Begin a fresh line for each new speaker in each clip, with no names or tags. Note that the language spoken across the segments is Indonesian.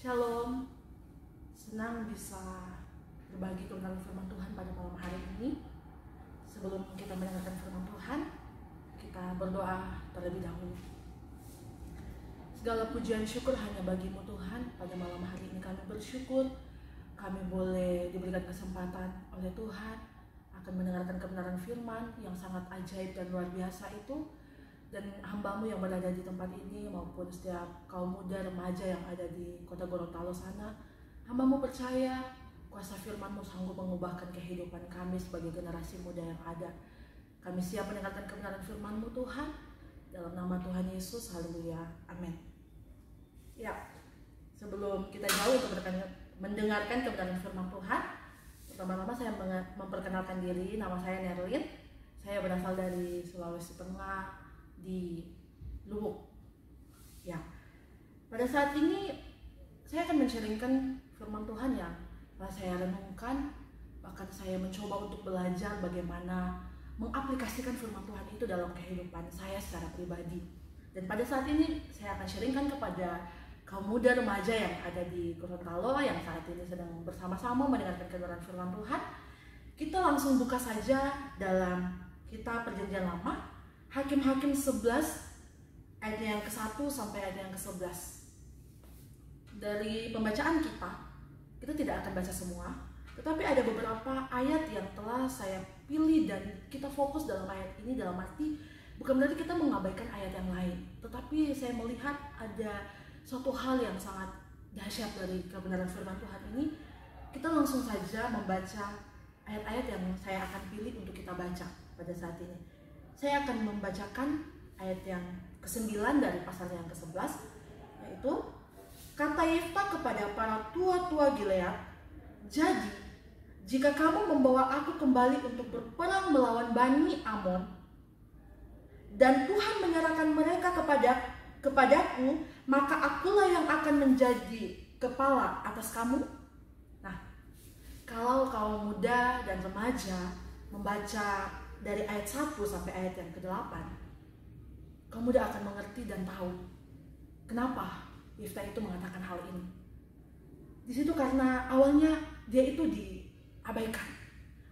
Shalom, senang bisa berbagi tentang firman Tuhan pada malam hari ini. Sebelum kita mendengarkan firman Tuhan, kita berdoa terlebih dahulu. Segala pujian syukur hanya bagimu Tuhan. Pada malam hari ini kami bersyukur kami boleh diberikan kesempatan oleh Tuhan akan mendengarkan kebenaran firman yang sangat ajaib dan luar biasa itu. Dan hamba-Mu yang berada di tempat ini maupun setiap kaum muda remaja yang ada di kota Gorontalo sana, hamba-Mu percaya kuasa firman-Mu sanggup mengubahkan kehidupan kami sebagai generasi muda yang ada. Kami siap mendengarkan kebenaran firman-Mu Tuhan, dalam nama Tuhan Yesus, haleluya, amin. Ya, sebelum kita jauh untuk mendengarkan kebenaran firman Tuhan, pertama-tama saya memperkenalkan diri. Nama saya Nerlin, saya berasal dari Sulawesi Tengah, di Luwuk. Ya, pada saat ini saya akan men-sharingkan firman Tuhan yang telah saya renungkan, bahkan saya mencoba untuk belajar bagaimana mengaplikasikan firman Tuhan itu dalam kehidupan saya secara pribadi. Dan pada saat ini saya akan sharingkan kepada kaum muda remaja yang ada di Gorontalo yang saat ini sedang bersama-sama mendengarkan kebenaran firman Tuhan. Kita langsung buka saja dalam kitab Perjanjian Lama, Hakim-Hakim 11 ayat yang ke-1 sampai ayat yang ke-11. Dari pembacaan kita tidak akan baca semua, tetapi ada beberapa ayat yang telah saya pilih dan kita fokus dalam ayat ini, dalam arti bukan berarti kita mengabaikan ayat yang lain, tetapi saya melihat ada suatu hal yang sangat dahsyat dari kebenaran firman Tuhan ini. Kita langsung saja membaca ayat-ayat yang saya akan pilih untuk kita baca pada saat ini. Saya akan membacakan ayat yang ke-9 dari pasal yang ke-11, yaitu kata Yeftah kepada para tua-tua Gilead, "Jadi, jika kamu membawa aku kembali untuk berperang melawan Bani Amon, dan Tuhan menyerahkan mereka kepadaku, maka akulah yang akan menjadi kepala atas kamu." Nah, kalau kaum muda dan remaja membaca dari ayat 1 sampai ayat yang ke-8, kamu muda akan mengerti dan tahu kenapa Yeftah itu mengatakan hal ini. Di situ karena awalnya dia itu diabaikan,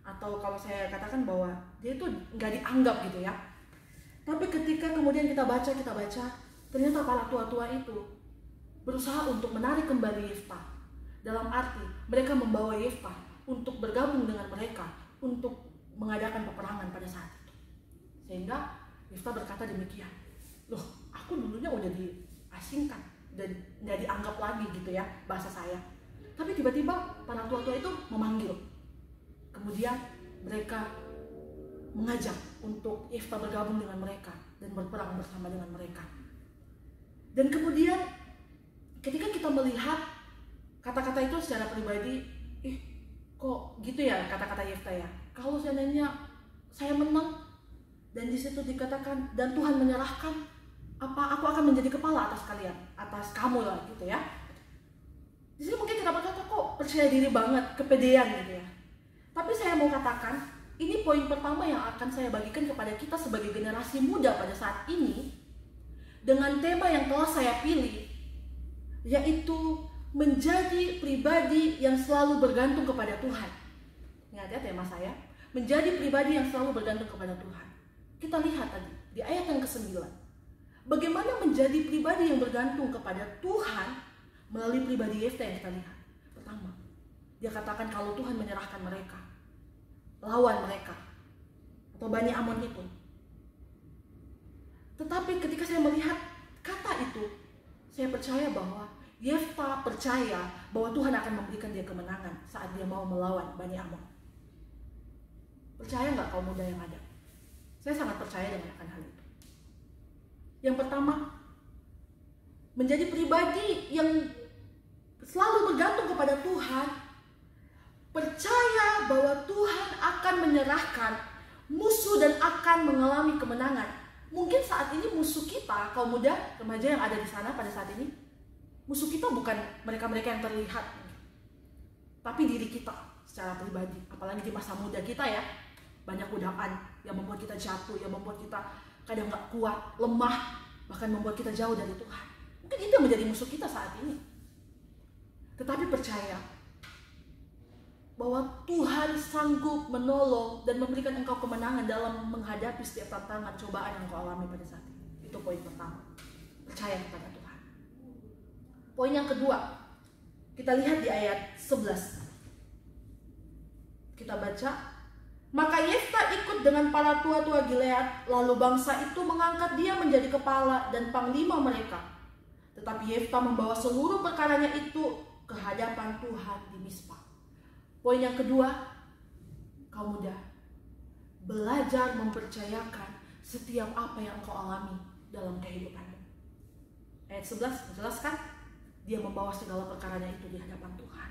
atau kalau saya katakan bahwa dia itu nggak dianggap gitu ya. Tapi ketika kemudian kita baca, ternyata para tua-tua itu berusaha untuk menarik kembali Yeftah. Dalam arti mereka membawa Yeftah untuk bergabung dengan mereka untuk mengadakan peperangan pada saat itu. Sehingga Yeftah berkata demikian, "Loh, aku dulunya udah diasingkan dan nggak dianggap lagi gitu ya, bahasa saya. Tapi tiba-tiba para tua-tua itu memanggil. Kemudian mereka mengajak untuk Yeftah bergabung dengan mereka dan berperang bersama dengan mereka. Dan kemudian ketika kita melihat kata-kata itu secara pribadi, kok gitu ya kata-kata Yeftah ya? Kalau seandainya saya menang dan di situ dikatakan dan Tuhan menyerahkan, apa aku akan menjadi kepala atas kalian, atas kamu lah gitu ya. Di sini mungkin kita berkata kok percaya diri banget, kepedean gitu ya. Tapi saya mau katakan, ini poin pertama yang akan saya bagikan kepada kita sebagai generasi muda pada saat ini dengan tema yang telah saya pilih, yaitu menjadi pribadi yang selalu bergantung kepada Tuhan. Ingat ya tema saya, menjadi pribadi yang selalu bergantung kepada Tuhan. Kita lihat tadi di ayat yang ke-9, bagaimana menjadi pribadi yang bergantung kepada Tuhan melalui pribadi Yeftah yang kita lihat. Pertama, dia katakan kalau Tuhan menyerahkan mereka, lawan mereka, atau Bani Amon itu. Tetapi ketika saya melihat kata itu, saya percaya bahwa Yeftah percaya bahwa Tuhan akan memberikan dia kemenangan saat dia mau melawan Bani Amon. Percaya nggak kaum muda yang ada? Saya sangat percaya dengan akan hal itu. Yang pertama, menjadi pribadi yang selalu bergantung kepada Tuhan, percaya bahwa Tuhan akan menyerahkan musuh dan akan mengalami kemenangan. Mungkin saat ini musuh kita, kaum muda, remaja yang ada di sana pada saat ini, musuh kita bukan mereka-mereka yang terlihat, tapi diri kita secara pribadi. Apalagi di masa muda kita ya, banyak godaan yang membuat kita jatuh, yang membuat kita kadang gak kuat, lemah, bahkan membuat kita jauh dari Tuhan. Mungkin itu yang menjadi musuh kita saat ini. tetapi percaya bahwa Tuhan sanggup menolong dan memberikan engkau kemenangan dalam menghadapi setiap tantangan, cobaan yang engkau alami pada saat ini. Itu poin pertama, percaya kepada Tuhan. Poin yang kedua, kita lihat di ayat 11. Kita baca, maka Yefta ikut dengan para tua-tua Gilead, lalu bangsa itu mengangkat dia menjadi kepala dan panglima mereka. Tetapi Yefta membawa seluruh perkaranya itu ke hadapan Tuhan di Mispa. Poin yang kedua, kaum muda, belajar mempercayakan setiap apa yang engkau alami dalam kehidupanmu. Ayat 11 menjelaskan, dia membawa segala perkaranya itu di hadapan Tuhan.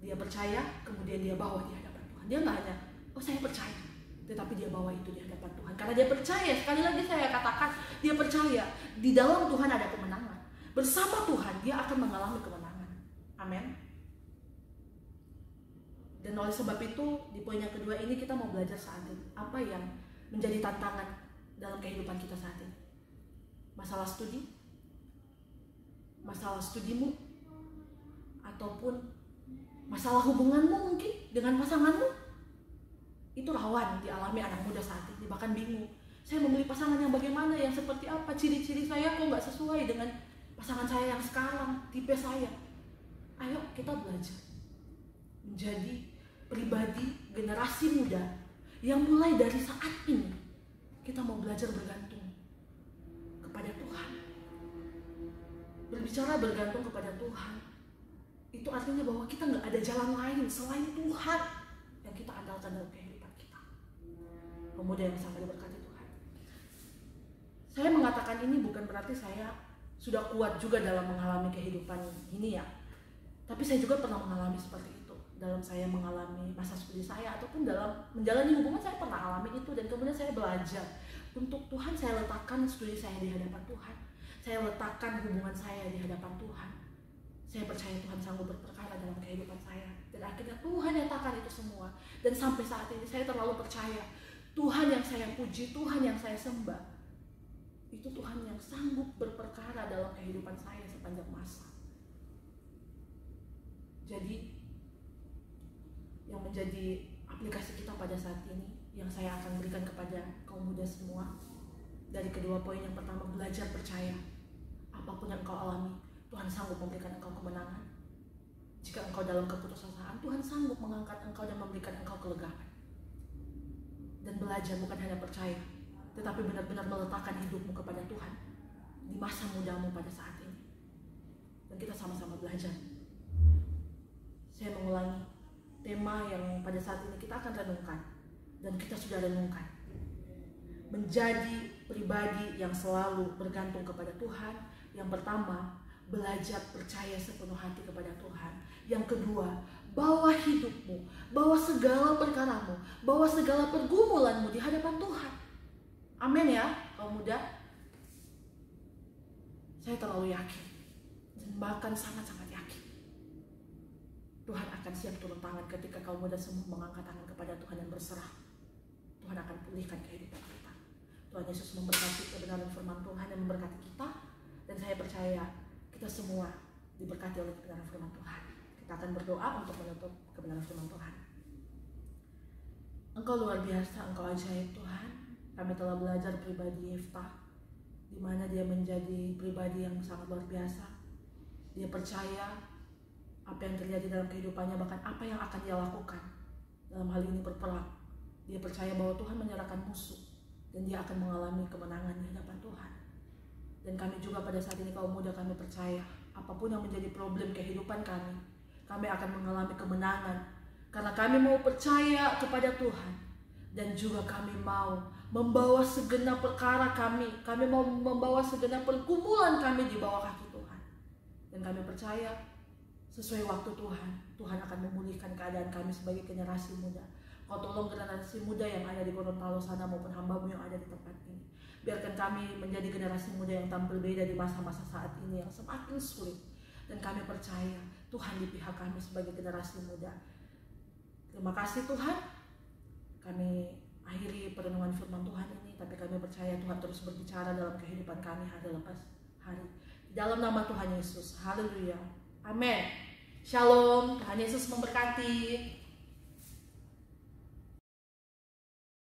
Dia percaya, kemudian dia bawa di hadapan Tuhan. Dia nggak hanya, oh saya percaya, tetapi dia bawa itu di hadapan Tuhan. Karena dia percaya, sekali lagi saya katakan, dia percaya di dalam Tuhan ada kemenangan. Bersama Tuhan dia akan mengalami kemenangan. Amin. Dan oleh sebab itu, di poin yang kedua ini kita mau belajar saat ini apa yang menjadi tantangan dalam kehidupan kita saat ini. Masalah studi, masalah studimu, ataupun masalah hubunganmu mungkin dengan pasanganmu. Itu rawan dialami anak muda saat ini, bahkan bingung. Saya memilih pasangan yang bagaimana, yang seperti apa, ciri-ciri saya kok nggak sesuai dengan pasangan saya yang sekarang, tipe saya. Ayo kita belajar menjadi pribadi generasi muda yang mulai dari saat ini kita mau belajar bergantung kepada Tuhan. Berbicara bergantung kepada Tuhan, itu artinya bahwa kita nggak ada jalan lain selain Tuhan yang kita andalkan dalam kehidupan kita. Pemuda yang sangat diberkati Tuhan. Saya mengatakan ini bukan berarti saya sudah kuat juga dalam mengalami kehidupan ini ya. Tapi saya juga pernah mengalami seperti itu. Dalam saya mengalami masa studi saya ataupun dalam menjalani hubungan saya pernah alami itu. Dan kemudian saya belajar untuk Tuhan, saya letakkan studi saya di hadapan Tuhan. Saya letakkan hubungan saya di hadapan Tuhan. Saya percaya Tuhan sanggup berperkara dalam kehidupan saya. Dan akhirnya Tuhan nyatakan itu semua. Dan sampai saat ini saya terlalu percaya Tuhan yang saya puji, Tuhan yang saya sembah, itu Tuhan yang sanggup berperkara dalam kehidupan saya sepanjang masa. Jadi yang menjadi aplikasi kita pada saat ini, yang saya akan berikan kepada kaum muda semua, dari kedua poin, yang pertama, belajar percaya apapun yang engkau alami, Tuhan sanggup memberikan engkau kemenangan. Jika engkau dalam keputusasaan, Tuhan sanggup mengangkat engkau dan memberikan engkau kelegaan. Dan belajar bukan hanya percaya, tetapi benar-benar meletakkan hidupmu kepada Tuhan di masa mudamu pada saat ini. Dan kita sama-sama belajar. Saya mengulangi tema yang pada saat ini kita akan renungkan, dan kita sudah renungkan. Menjadi pribadi yang selalu bergantung kepada Tuhan. Yang pertama, belajar percaya sepenuh hati kepada Tuhan. Yang kedua, bawa hidupmu, bawa segala perkaramu, bawa segala pergumulanmu di hadapan Tuhan. Amin ya, kaum muda. Saya terlalu yakin, dan bahkan sangat-sangat yakin, Tuhan akan siap turun tangan ketika kaum muda semua mengangkat tangan kepada Tuhan dan berserah. Tuhan akan pulihkan kehidupan kita. Tuhan Yesus memberkati kebenaran firman Tuhan dan memberkati kita. Dan saya percaya kita semua diberkati oleh kebenaran firman Tuhan. Kita akan berdoa untuk menutup kebenaran firman Tuhan. Engkau luar biasa, Engkau ajaib Tuhan. Kami telah belajar pribadi Yefta, di mana dia menjadi pribadi yang sangat luar biasa. Dia percaya apa yang terjadi dalam kehidupannya, bahkan apa yang akan dia lakukan dalam hal ini berperang. Dia percaya bahwa Tuhan menyerahkan musuh dan dia akan mengalami kemenangan di hadapan Tuhan. Dan kami juga pada saat ini kaum muda, kami percaya apapun yang menjadi problem kehidupan kami akan mengalami kemenangan karena kami mau percaya kepada Tuhan. Dan juga kami mau membawa segenap perkara kami mau membawa segenap pergumulan kami di bawah kaki Tuhan. Dan kami percaya sesuai waktu Tuhan akan memulihkan keadaan kami sebagai generasi muda. Kau tolong generasi muda yang ada di Gorontalo sana maupun hamba-Mu yang ada di tempat ini. Biarkan kami menjadi generasi muda yang tampil beda di masa-masa saat ini yang semakin sulit. Dan kami percaya Tuhan di pihak kami sebagai generasi muda. Terima kasih Tuhan. Kami akhiri perenungan firman Tuhan ini, tapi kami percaya Tuhan terus berbicara dalam kehidupan kami hari lepas hari. Dalam nama Tuhan Yesus, haleluya, Amin. Shalom, Tuhan Yesus memberkati.